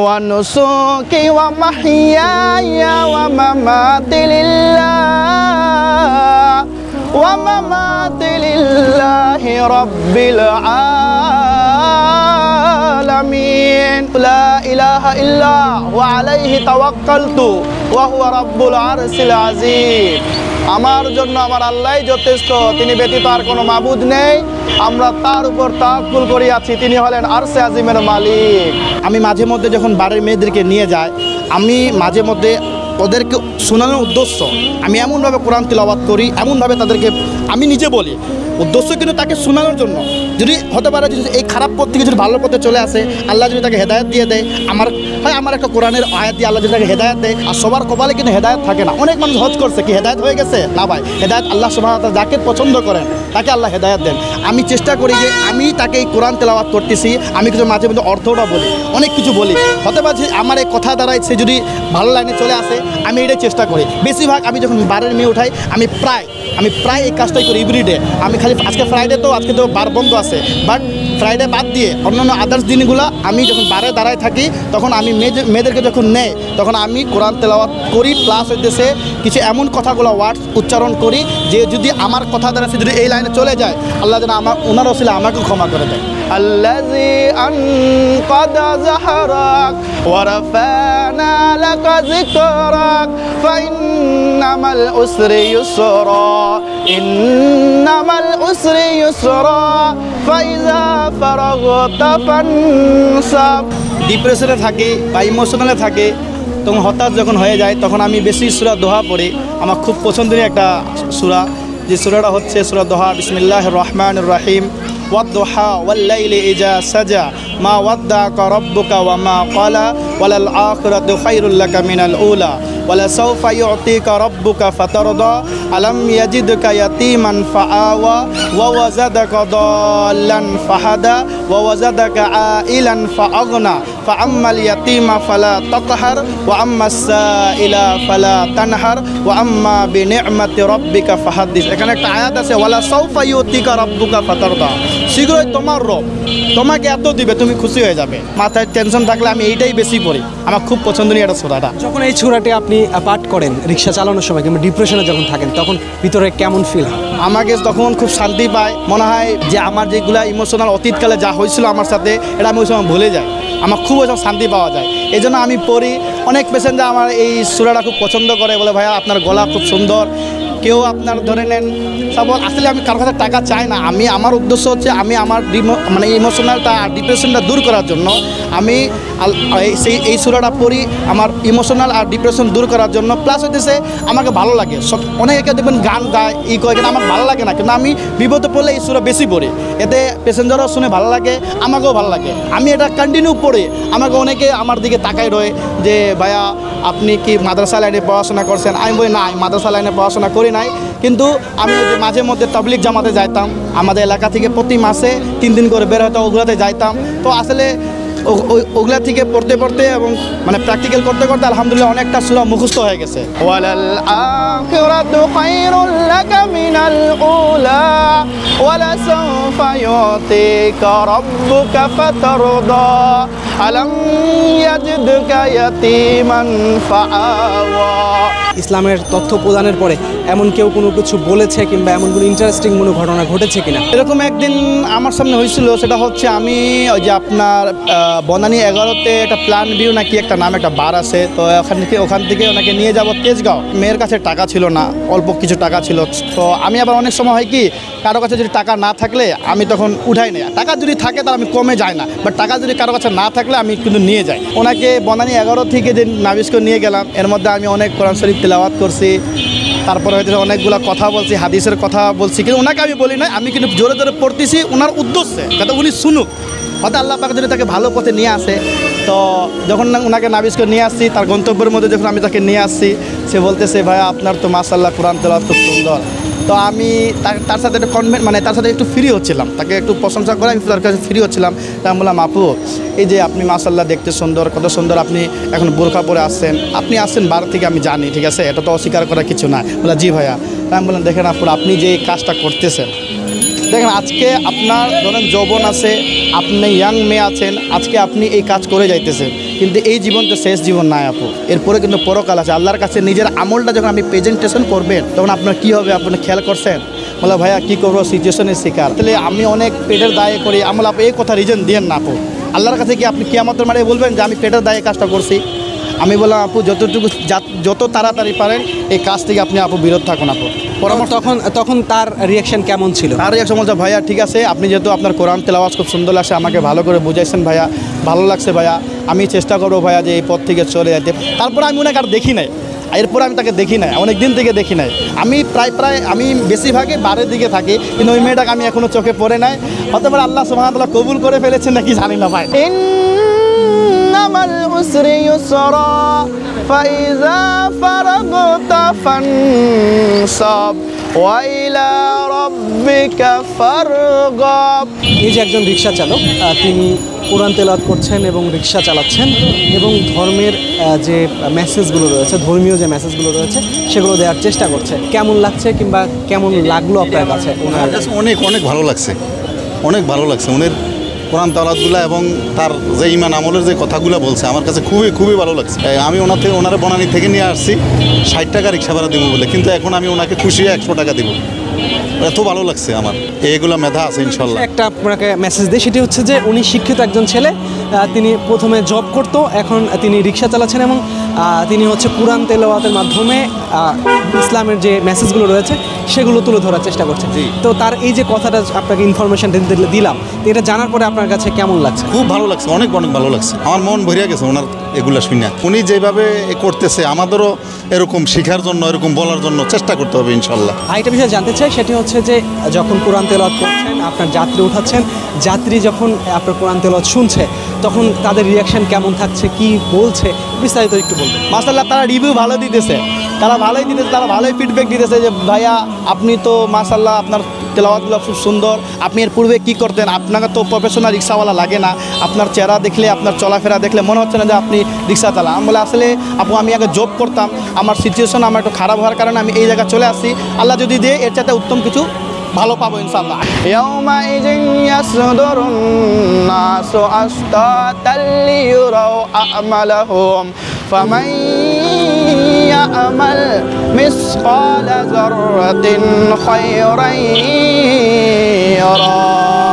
ونسكي ومحياي ومماتي لله رب العالمين لا إله إلا وعليه توكلت وهو رب العرش العظيم আমার জন্য আমার আল্লাহই যথেষ্ট, তিনি ব্যতীত আর কোনো মাবুদ নেই। আমরা তার উপর তাওয়াক্কুল করি আছি, তিনি হলেন আরশে আজিমের মালিক। আমি মাঝে মধ্যে যখন বাড়ির মেয়েদেরকে নিয়ে যাই, আমি মাঝে মধ্যে ওদেরকে শোনানোর উদ্দেশ্য আমি এমনভাবে কোরআন তিলাওয়াত করি, এমনভাবে তাদেরকে আমি নিজে বলি, উদ্দেশ্য কিন্তু তাকে শোনানোর জন্য। যদি হতে পারে যদি এই খারাপ পথ থেকে যদি ভালো পথে চলে আসে, আল্লাহ যদি তাকে হেদায়েত দিয়ে দেয়, আমার একটা কোরআনের আয়াত দিয়ে আল্লাহ যদি তাকে হেদায়েত দেয়। আর সবার কপালে কিন্তু হেদায়েত থাকে না। অনেক মানুষ হজ করছে, কি হেদায়েত হয়ে গেছে? না ভাই, হেদায়েত আল্লাহ সুবহানাহু ওয়া তাআলা যাকে পছন্দ করেন তাকে আল্লাহ হেদায়েত দেন। আমি চেষ্টা করি যে আমি তাকে এই কোরআন তেলাওয়াত করতেছি, আমি কিছু মাঝে মধ্যে অর্থটা বলি, অনেক কিছু বলি। হতে পারে যে আমার এই কথা দ্বারাই সে যদি ভালো লাইনে চলে আসে, আমি এটাই চেষ্টা করি। বেশিরভাগ আমি যখন বারের মেয়ে উঠাই, আমি প্রায় এই কাজটাই করি এভরিডে। আমি খালি আজকে ফ্রাইডে তো আজকে তো বার বন্ধ আছে, বাট ফ্রাইডে বাদ দিয়ে অন্যান্য আদার্স দিনগুলো আমি যখন বারে দাঁড়ায় থাকি, তখন আমি মেয়েদেরকে যখন নেই, তখন আমি কোরআন তেলাওয়াত করি, প্লাস হইতেছে কিছু এমন কথাগুলো ওয়ার্ডস উচ্চারণ করি যে যদি আমার কথা দ্বারা সে যদি এই লাইনে চলে যায়, আল্লাহ যেন ওনার ওসিলা আমাকে ক্ষমা করে দেয়। الذي أنقض ظهرك ورفعنا لك ذكرك فإنما العسر يسرا إنما العسر يسرا فإذا فرغت فانصب। ডিপ্রেশনে থাকে বা ইমোশনালে থাকে, তখন হতাশ যখন হয়ে যায়, তখন আমি বেশি সূরা দোহা পড়ি। আমার খুব পছন্দের একটা সূরা, যে সূরাটা হচ্ছে সূরা দোহা। বিসমিল্লাহির রহমানির রহিম। والضحى والليل إذا سجى ما ودعك ربك وما قلى وللآخرة خير لك من الأولى ولسوف يعطيك ربك فترضى ألم يجدك يتيما فآوى ووجدك ضالا فهدى ووجدك عائلا فأغنى فأما اليتيم فلا تقهر وأما السائل فلا تنهر وأما بنعمة ربك فحدث। এখানে একটা আয়াত আছে, ওয়ালাসাউফা ইউতিকা রাব্বুকা ফাতারদা, শীঘ্রই তোমার রব তোমাকে এত দিবে, তুমি খুশি হয়ে যাবে। মাথায় টেনশন থাকলে আমি এইটাই বেশি পড়ি, আমার খুব পছন্দনীয় একটা সূরাটা। যখন এই সূরাটি আপনি পাঠ করেন রিক্সা চালানোর সময় কিংবা ডিপ্রেশনে যখন থাকেন, তখন ভিতরে কেমন ফিল হয়? আমাকে তখন খুব শান্তি পায়, মনে হয় যে আমার যেগুলা ইমোশনাল অতীতকালে যা হয়েছিল আমার সাথে, এটা আমি ওই সময় ভুলে যাই, আমার খুব ওই সময় শান্তি পাওয়া যায়। এই জন্য আমি পড়ি। অনেক প্যাসেঞ্জার আমার এই সূরাটা খুব পছন্দ করে, বলে ভাইয়া আপনার গলা খুব সুন্দর। কেউ আপনার ধরে নেন সাপোজ, আসলে আমি কারোর কাছে টাকা চাই না, আমার উদ্দেশ্য হচ্ছে আমি আমার মানে ইমোশনালটা আর ডিপ্রেশনটা দূর করার জন্য আমি এই সূরাটা পড়ি, আমার ইমোশনাল আর ডিপ্রেশন দূর করার জন্য। প্লাস হইতেছে আমাকে ভালো লাগে। অনেকে দেখবেন গান গায় করে, কিন্তু আমার ভালো লাগে না, কিন্তু আমি বিপদে পড়লে এই সূরা বেশি পড়ি, এতে প্যাসেঞ্জারও শুনে ভালো লাগে, আমাকেও ভালো লাগে। আমি এটা কন্টিনিউ পড়ি। আমাকে অনেকে আমার দিকে তাকাই রয়ে যে ভাইয়া আপনি কি মাদ্রাসা লাইনে পড়াশোনা করছেন? আমি বলি না, মাদ্রাসা লাইনে পড়াশোনা করি নাই, কিন্তু আমি যে মাঝে মধ্যে তাবলিগ জামাতে যাইতাম, আমাদের এলাকা থেকে প্রতি মাসে 3 দিন করে বের হতো, ওগুলোতে যাইতাম। তো আসলে ওগুলা থেকে পড়তে পড়তে এবং মানে প্র্যাকটিক্যাল করতে করতে আলহামদুলিল্লাহ অনেকটা সূরা মুখস্থ হয়ে গেছে। ওয়ালাল আখিরাতু খায়রুল লাকা মিনাল উলা ওয়ালাসাউফা ইউতিকা রাব্বুকা ফাতারদা আলাম ইয়াজিদকা ইয়াতীমান ফাআওয়া। ইসলামের তথ্য প্রদানের পরে এমন কেউ কোনো কিছু বলেছে কিংবা এমন কোনো ইন্টারেস্টিং কোনো ঘটনা ঘটেছে কিনা? এরকম একদিন আমার সামনে হয়েছিল, সেটা হচ্ছে আমি ওই যে আপনার বনানী 11-তে একটা প্ল্যান ভিউ নাকি একটা নাম একটা বার আছে, তো ওখান থেকে ওনাকে নিয়ে যাব তেজগাঁও। মেয়ের কাছে টাকা ছিল না, অল্প কিছু টাকা ছিল। তো আমি আবার অনেক সময় হয় কি, কারো কাছে যদি টাকা না থাকলে আমি তখন উঠাই না, টাকা যদি থাকে তাহলে আমি কমে যাই না, বাট টাকা যদি কারো কাছে না থাকলে আমি কিন্তু নিয়ে যাই। ওনাকে বনানী 11 থেকে যে নাবিস্কো নিয়ে গেলাম, এর মধ্যে আমি অনেক কোরআন শরীফ তিলাওয়াত করছি, তারপরে হয়তো অনেকগুলো কথা বলছি, হাদিসের কথা বলছি, কিন্তু ওনাকে আমি বলি না, আমি কিন্তু জোরে জোরে পড়তেছি ওনার উদ্দেশ্যে, যাতে উনি শুনুক, হয়তো আল্লাহ পাক যদি তাকে ভালো পথে নিয়ে আসে। তো যখন ওনাকে নাবিস্কো নিয়ে আসছি, তার গন্তব্যের মধ্যে যখন আমি তাকে নিয়ে আসছি, সে বলতেছে ভাইয়া আপনার তো মাশাআল্লাহ কোরআন তেলাওয়াত খুব সুন্দর। তো আমি তার সাথে একটু মানে তার সাথে একটু ফ্রি হচ্ছিলাম, তাকে একটু প্রশংসা করে আমি তার কাছে ফ্রি হচ্ছিলাম। আমি বললাম আপু, এই যে আপনি মাশাআল্লাহ দেখতে সুন্দর, কত সুন্দর, আপনি এখন বোরখা পরে আসছেন, আপনি আসছেন বার থেকে আমি জানি, ঠিক আছে, এটা তো অস্বীকার করার কিছু না। বললাম জি ভাইয়া। আমি বললাম দেখেন আপু, আপনি যে কাজটা করতেছেন দেখেন আজকে আপনার ধরেন যৌবন আছে, আপনি ইয়াং মেয়ে আছেন, আজকে আপনি এই কাজ করে যাইতেছেন, কিন্তু এই জীবন তো শেষ জীবন নাই আপু, এরপরে কিন্তু পরকাল আছে। আল্লাহর কাছে নিজের আমলটা যখন আপনি প্রেজেন্টেশন করবেন তখন আপনার কী হবে আপনি খেয়াল করছেন? বলে ভাইয়া কী করবো, সিচুয়েশনের শিকার। তাহলে আমি অনেক পেটের দায়ে করি আমল, আপনি এই কথা রিজন দিয়েন না আপু। আল্লাহর কাছে কি আপনি কিয়ামতের মাঠে বলবেন যে আমি পেটের দায়ে কাজটা করছি? আমি বললাম আপু যত তাড়াতাড়ি পারেন এই কাজ থেকে আপনি আপু বিরত থাকুন আপু। পরামর্শ তখন তার রিয়াকশন কেমন ছিল? আর এক সময় ভাইয়া ঠিক আছে, আপনি যেহেতু আপনার কোরআন তেলাওয়াত খুব সুন্দর লাগছে, আমাকে ভালো করে বুঝাইছেন ভাইয়া, ভালো লাগছে ভাইয়া, আমি চেষ্টা করবো ভাইয়া যে এই পথ থেকে চলে যেতে। তারপরে আমি ওনাকে আর দেখি নাই, এরপরে আমি তাকে দেখি নাই, অনেক দিন থেকে দেখি নাই। আমি প্রায় আমি বেশিরভাগই বারের দিকে থাকি, কিন্তু ওই মেয়েটাকে আমি এখনও চোখে পড়ে নাই। হতে পারে আল্লাহ সুবহানাহু ওয়া তাআলা কবুল করে ফেলেছেন নাকি জানি না ভাই। ইন্নামাল উসরি ইউসরা ফাইযা ফারাগতা ফানসাব ওয়া ইলা রাব্বিকা ফারগাব। এই যে একজন রিক্সা চালক, তিনি কোরআন তেলাওয়াত করছেন এবং রিক্সা চালাচ্ছেন এবং ধর্মের যে মেসেজগুলো রয়েছে, ধর্মীয় যে মেসেজগুলো রয়েছে সেগুলো দেওয়ার চেষ্টা করছে। কেমন লাগছে কিংবা কেমন লাগলো আপনার কাছে? ওনার কাছে অনেক ভালো লাগছে, অনেক ভালো লাগছে ওনার কোরআন তেলাওয়াতগুলো এবং তার যে ঈমান আমলের যে কথাগুলো বলছে আমার কাছে খুবই ভালো লাগছে। আমি ওনারা বনানী থেকে নিয়ে আসছি 60 টাকা রিক্সা ভাড়া দেবো বলে, কিন্তু এখন আমি ওনাকে খুশি 100 টাকা দেবো। এত ভালো লাগছে আমার, এইগুলো মেধা আছে ইনশাল্লাহ। একটা আপনাকে মেসেজ দিই, সেটি হচ্ছে যে উনি শিক্ষিত একজন ছেলে, তিনি প্রথমে জব করতো, এখন তিনি রিক্সা চালাচ্ছেন এবং তিনি হচ্ছে কোরআন তেলাওয়াতের মাধ্যমে ইসলামের যে মেসেজগুলো রয়েছে সেগুলো তুলে ধরার চেষ্টা করছে। তো তার এই যে কথাটা আপনাকে ইনফরমেশন দিলাম, তো এটা জানার পরে আপনার কাছে কেমন লাগছে? খুব ভালো লাগছে, অনেক ভালো লাগছে, আমার মন ভরিয়া গেছে ওনার এগুলো শুনে। উনি যেভাবে করতেছে আমাদেরও এরকম শেখার জন্য, এরকম বলার জন্য চেষ্টা করতে হবে ইনশাল্লাহ। আরেকটা বিষয় জানতে চাই, সেটি হচ্ছে যে যখন কোরআন তেলাওয়াত করছেন, আপনার যাত্রী উঠাচ্ছেন, যাত্রী যখন আপনার কোরআন তেলাওয়াত শুনছে তখন তাদের রিয়াকশন কেমন থাকছে, কি বলছে, বিস্তারিত একটু বলবেন। মাশাআল্লাহ, তারা রিভিউ ভালো দিতেছে, তারা ভালোই ফিডব্যাক দিতেছে যে ভাইয়া আপনি তো মাশাআল্লাহ আপনার তেলাওয়াতগুলো খুব সুন্দর, আপনি এর পূর্বে কী করতেন, আপনাকে তো প্রফেশনাল রিক্সাওয়ালা লাগে না, আপনার চেহারা দেখলে, আপনার চলাফেরা দেখলে মনে হচ্ছে না যে আপনি রিক্সা চালান। আমি বলে আসলে আপু আমি আগে জব করতাম, আমার সিচুয়েশন আমার একটু খারাপ হওয়ার কারণে আমি এই জায়গায় চলে আসছি, আল্লাহ যদি দিয়ে এর চাইতে উত্তম কিছু ভালো পাবো ইনশাআল্লাহ। ইয়াউমাইযিন ইয়াসদুরুন নাসু আশতাতাল লিয়ুরাউ আমালাহুম ফামান ইয়ামাল মিসকালা যাররাতিন খায়রান ইয়ারা।